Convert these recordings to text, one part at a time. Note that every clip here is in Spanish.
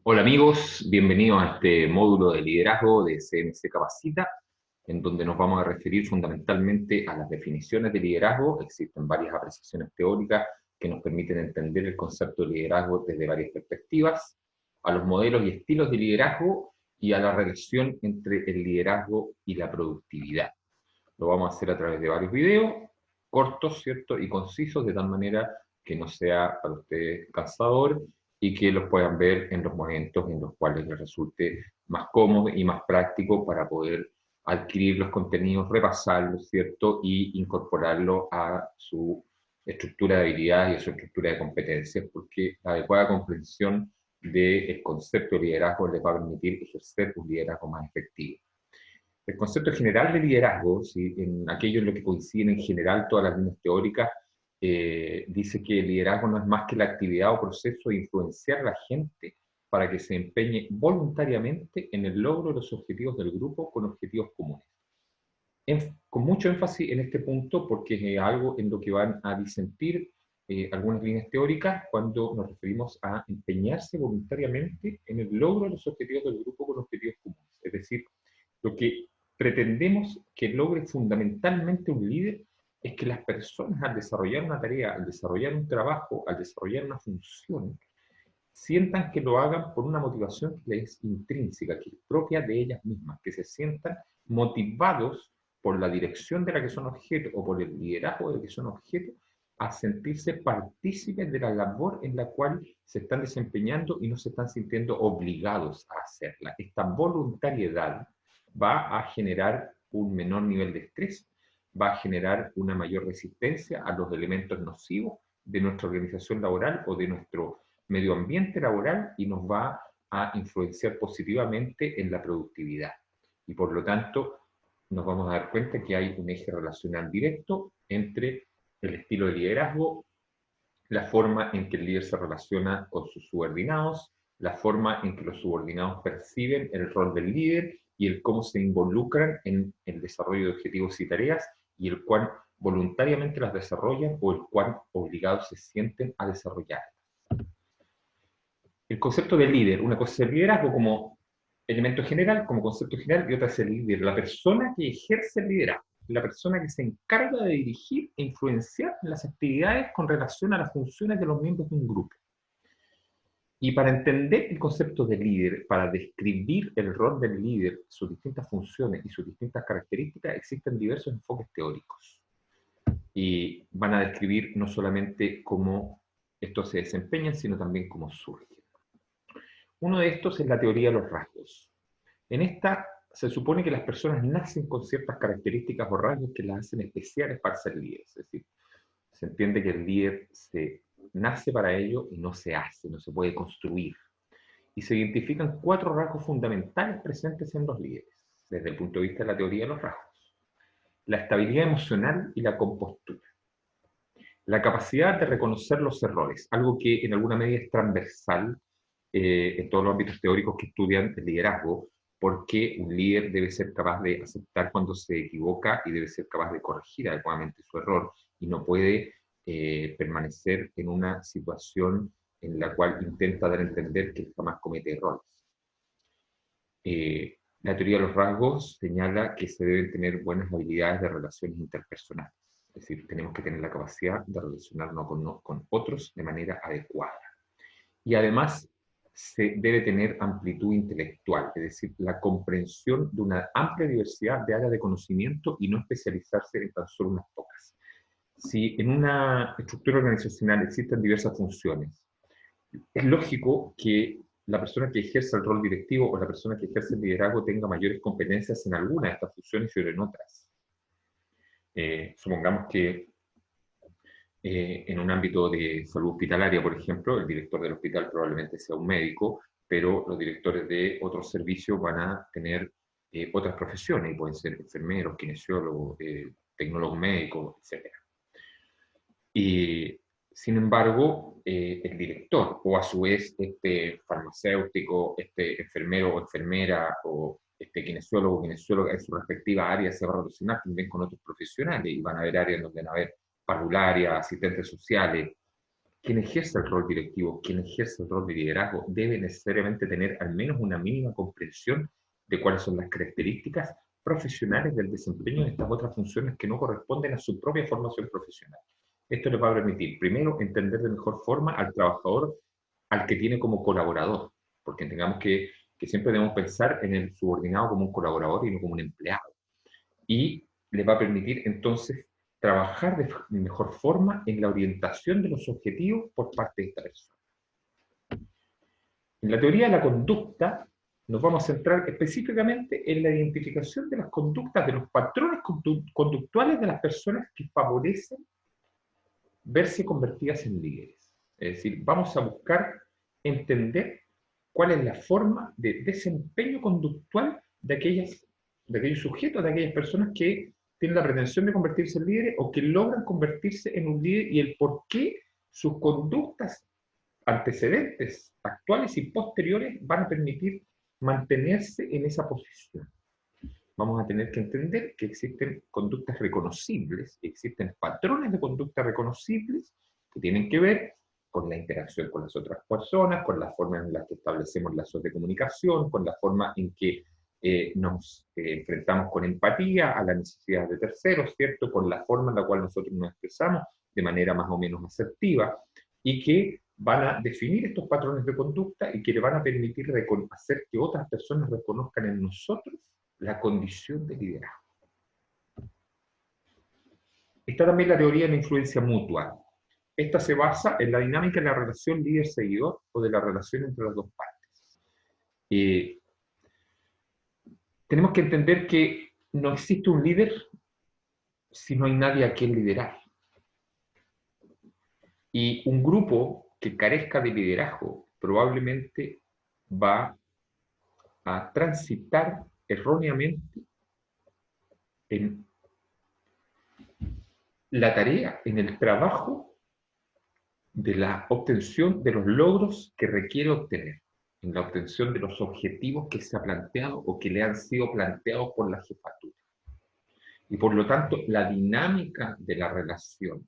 Hola amigos, bienvenidos a este módulo de liderazgo de CMC Capacita, en donde nos vamos a referir fundamentalmente a las definiciones de liderazgo. Existen varias apreciaciones teóricas que nos permiten entender el concepto de liderazgo desde varias perspectivas, a los modelos y estilos de liderazgo y a la relación entre el liderazgo y la productividad. Lo vamos a hacer a través de varios videos, cortos, ¿cierto? Y concisos, de tal manera que no sea para ustedes cansador y que los puedan ver en los momentos en los cuales les resulte más cómodo y más práctico para poder adquirir los contenidos, repasarlos, ¿cierto? Y incorporarlo a su estructura de habilidades y a su estructura de competencias, porque la adecuada comprensión del concepto de liderazgo les va a permitir ejercer un liderazgo más efectivo. El concepto general de liderazgo, ¿sí? En aquello en lo que coinciden en general todas las líneas teóricas, dice que el liderazgo no es más que la actividad o proceso de influenciar a la gente para que se empeñe voluntariamente en el logro de los objetivos del grupo con objetivos comunes. Con mucho énfasis en este punto porque es algo en lo que van a disentir algunas líneas teóricas cuando nos referimos a empeñarse voluntariamente en el logro de los objetivos del grupo con objetivos comunes. Es decir, lo que pretendemos que logre fundamentalmente un líder es que las personas al desarrollar una tarea, al desarrollar un trabajo, al desarrollar una función, sientan que lo hagan por una motivación que les es intrínseca, que es propia de ellas mismas, que se sientan motivados por la dirección de la que son objeto o por el liderazgo de que son objeto, a sentirse partícipes de la labor en la cual se están desempeñando y no se están sintiendo obligados a hacerla. Esta voluntariedad va a generar un menor nivel de estrés, va a generar una mayor resistencia a los elementos nocivos de nuestra organización laboral o de nuestro medio ambiente laboral y nos va a influenciar positivamente en la productividad. Y por lo tanto, nos vamos a dar cuenta que hay un eje relacional directo entre el estilo de liderazgo, la forma en que el líder se relaciona con sus subordinados, la forma en que los subordinados perciben el rol del líder y el cómo se involucran en el desarrollo de objetivos y tareas y el cual voluntariamente las desarrollan o el cual obligados se sienten a desarrollar. El concepto de líder, una cosa es el liderazgo como elemento general, como concepto general, y otra es el líder, la persona que ejerce el liderazgo, la persona que se encarga de dirigir e influenciar las actividades con relación a las funciones de los miembros de un grupo. Y para entender el concepto de líder, para describir el rol del líder, sus distintas funciones y sus distintas características, existen diversos enfoques teóricos. Y van a describir no solamente cómo estos se desempeñan, sino también cómo surgen. Uno de estos es la teoría de los rasgos. En esta se supone que las personas nacen con ciertas características o rasgos que las hacen especiales para ser líderes. Es decir, se entiende que el líder se nace para ello y no se hace, no se puede construir. Y se identifican 4 rasgos fundamentales presentes en los líderes, desde el punto de vista de la teoría de los rasgos. La estabilidad emocional y la compostura. La capacidad de reconocer los errores, algo que en alguna medida es transversal en todos los ámbitos teóricos que estudian el liderazgo, porque un líder debe ser capaz de aceptar cuando se equivoca y debe ser capaz de corregir adecuadamente su error y no puede permanecer en una situación en la cual intenta dar a entender que jamás comete errores. La teoría de los rasgos señala que se deben tener buenas habilidades de relaciones interpersonales. Es decir, tenemos que tener la capacidad de relacionarnos con otros de manera adecuada. Y además se debe tener amplitud intelectual, es decir, la comprensión de una amplia diversidad de áreas de conocimiento y no especializarse en tan solo unas pocas. Si en una estructura organizacional existen diversas funciones, es lógico que la persona que ejerce el rol directivo o la persona que ejerce el liderazgo tenga mayores competencias en alguna de estas funciones y en otras. Supongamos que en un ámbito de salud hospitalaria, por ejemplo, el director del hospital probablemente sea un médico, pero los directores de otros servicios van a tener otras profesiones, y pueden ser enfermeros, kinesiólogos, tecnólogos médicos, etc. Y, sin embargo, el director, o a su vez este farmacéutico, este enfermero o enfermera, o este kinesiólogo o kinesióloga en su respectiva área se va a relacionar también con otros profesionales, y van a haber áreas donde van a haber parvularias, asistentes sociales, quien ejerce el rol directivo, quien ejerce el rol de liderazgo, debe necesariamente tener al menos una mínima comprensión de cuáles son las características profesionales del desempeño de estas otras funciones que no corresponden a su propia formación profesional. Esto le va a permitir, primero, entender de mejor forma al trabajador al que tiene como colaborador, porque tengamos que siempre debemos pensar en el subordinado como un colaborador y no como un empleado. Y le va a permitir entonces trabajar de mejor forma en la orientación de los objetivos por parte de esta persona. En la teoría de la conducta nos vamos a centrar específicamente en la identificación de las conductas, de los patrones conductuales de las personas que favorecen verse convertidas en líderes. Es decir, vamos a buscar entender cuál es la forma de desempeño conductual de aquellos sujetos, de aquellas personas que tienen la pretensión de convertirse en líderes o que logran convertirse en un líder y el por qué sus conductas antecedentes, actuales y posteriores van a permitir mantenerse en esa posición. Vamos a tener que entender que existen conductas reconocibles, existen patrones de conducta reconocibles que tienen que ver con la interacción con las otras personas, con la forma en la que establecemos lazos de comunicación, con la forma en que nos enfrentamos con empatía a las necesidades de terceros, ¿cierto? Con la forma en la cual nosotros nos expresamos de manera más o menos asertiva y que van a definir estos patrones de conducta y que le van a permitir hacer que otras personas reconozcan en nosotros la condición de liderazgo. Está también la teoría de la influencia mutua. Esta se basa en la dinámica de la relación líder-seguidor o de la relación entre las dos partes. Tenemos que entender que no existe un líder si no hay nadie a quien liderar. Y un grupo que carezca de liderazgo probablemente va a transitar erróneamente en la tarea, en el trabajo de la obtención de los logros que requiere obtener, en la obtención de los objetivos que se ha planteado o que le han sido planteados por la jefatura. Y por lo tanto, la dinámica de la relación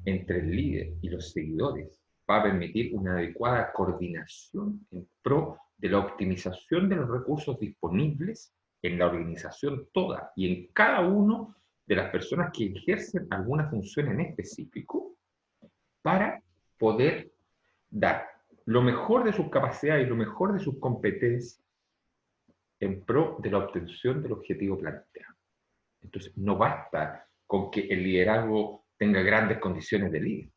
entre el líder y los seguidores va a permitir una adecuada coordinación en pro de la optimización de los recursos disponibles en la organización toda y en cada uno de las personas que ejercen alguna función en específico para poder dar lo mejor de sus capacidades y lo mejor de sus competencias en pro de la obtención del objetivo planteado. Entonces, no basta con que el liderazgo tenga grandes condiciones de líder.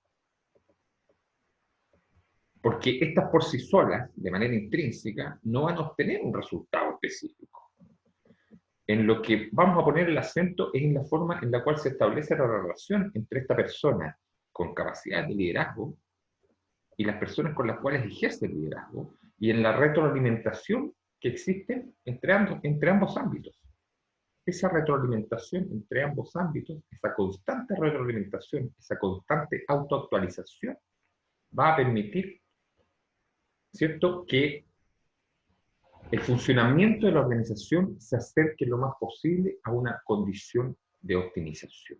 Porque estas por sí solas, de manera intrínseca, no van a obtener un resultado específico. En lo que vamos a poner el acento es en la forma en la cual se establece la relación entre esta persona con capacidad de liderazgo y las personas con las cuales ejerce el liderazgo, y en la retroalimentación que existe entre ambos ámbitos. Esa retroalimentación entre ambos ámbitos, esa constante retroalimentación, esa constante autoactualización, va a permitir, ¿cierto?, que el funcionamiento de la organización se acerque lo más posible a una condición de optimización,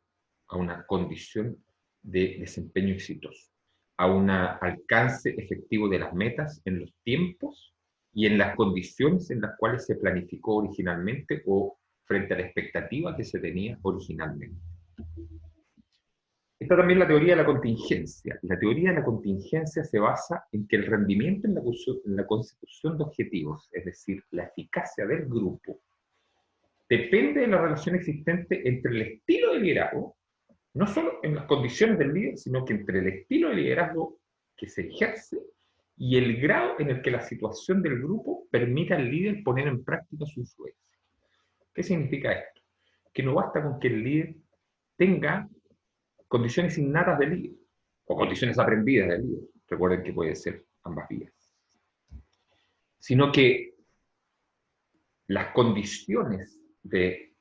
a una condición de desempeño exitoso, a un alcance efectivo de las metas en los tiempos y en las condiciones en las cuales se planificó originalmente o frente a la expectativa que se tenía originalmente. Está también la teoría de la contingencia. La teoría de la contingencia se basa en que el rendimiento en la consecución de objetivos, es decir, la eficacia del grupo, depende de la relación existente entre el estilo de liderazgo, no solo en las condiciones del líder, sino que entre el estilo de liderazgo que se ejerce y el grado en el que la situación del grupo permita al líder poner en práctica su influencia. ¿Qué significa esto? Que no basta con que el líder tenga condiciones innatas de líder, o condiciones aprendidas de líder, recuerden que puede ser ambas vías, sino que las condiciones del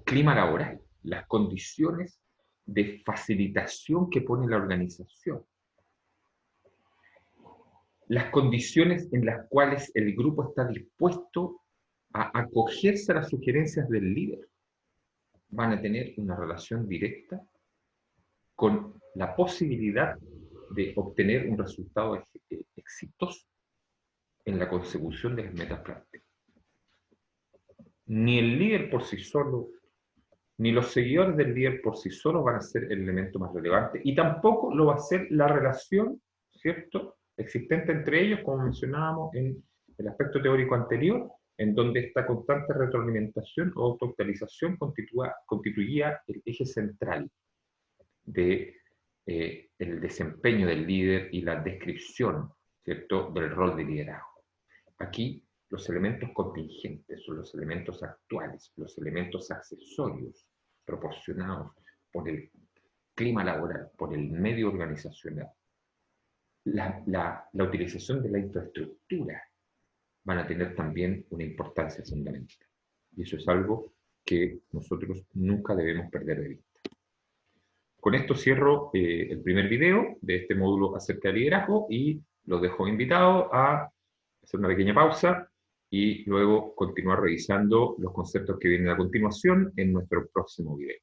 clima laboral, las condiciones de facilitación que pone la organización, las condiciones en las cuales el grupo está dispuesto a acogerse a las sugerencias del líder, van a tener una relación directa con la posibilidad de obtener un resultado exitoso en la consecución de las metas planteadas. Ni el líder por sí solo, ni los seguidores del líder por sí solos van a ser el elemento más relevante, y tampoco lo va a ser la relación, ¿cierto?, existente entre ellos, como mencionábamos en el aspecto teórico anterior, en donde esta constante retroalimentación o autoactualización constituía el eje central de el desempeño del líder y la descripción, ¿cierto?, del rol de liderazgo. Aquí los elementos contingentes son los elementos actuales, los elementos accesorios proporcionados por el clima laboral, por el medio organizacional, la utilización de la infraestructura van a tener también una importancia fundamental. Y eso es algo que nosotros nunca debemos perder de vista. Con esto cierro el primer video de este módulo acerca de liderazgo y los dejo invitados a hacer una pequeña pausa y luego continuar revisando los conceptos que vienen a continuación en nuestro próximo video.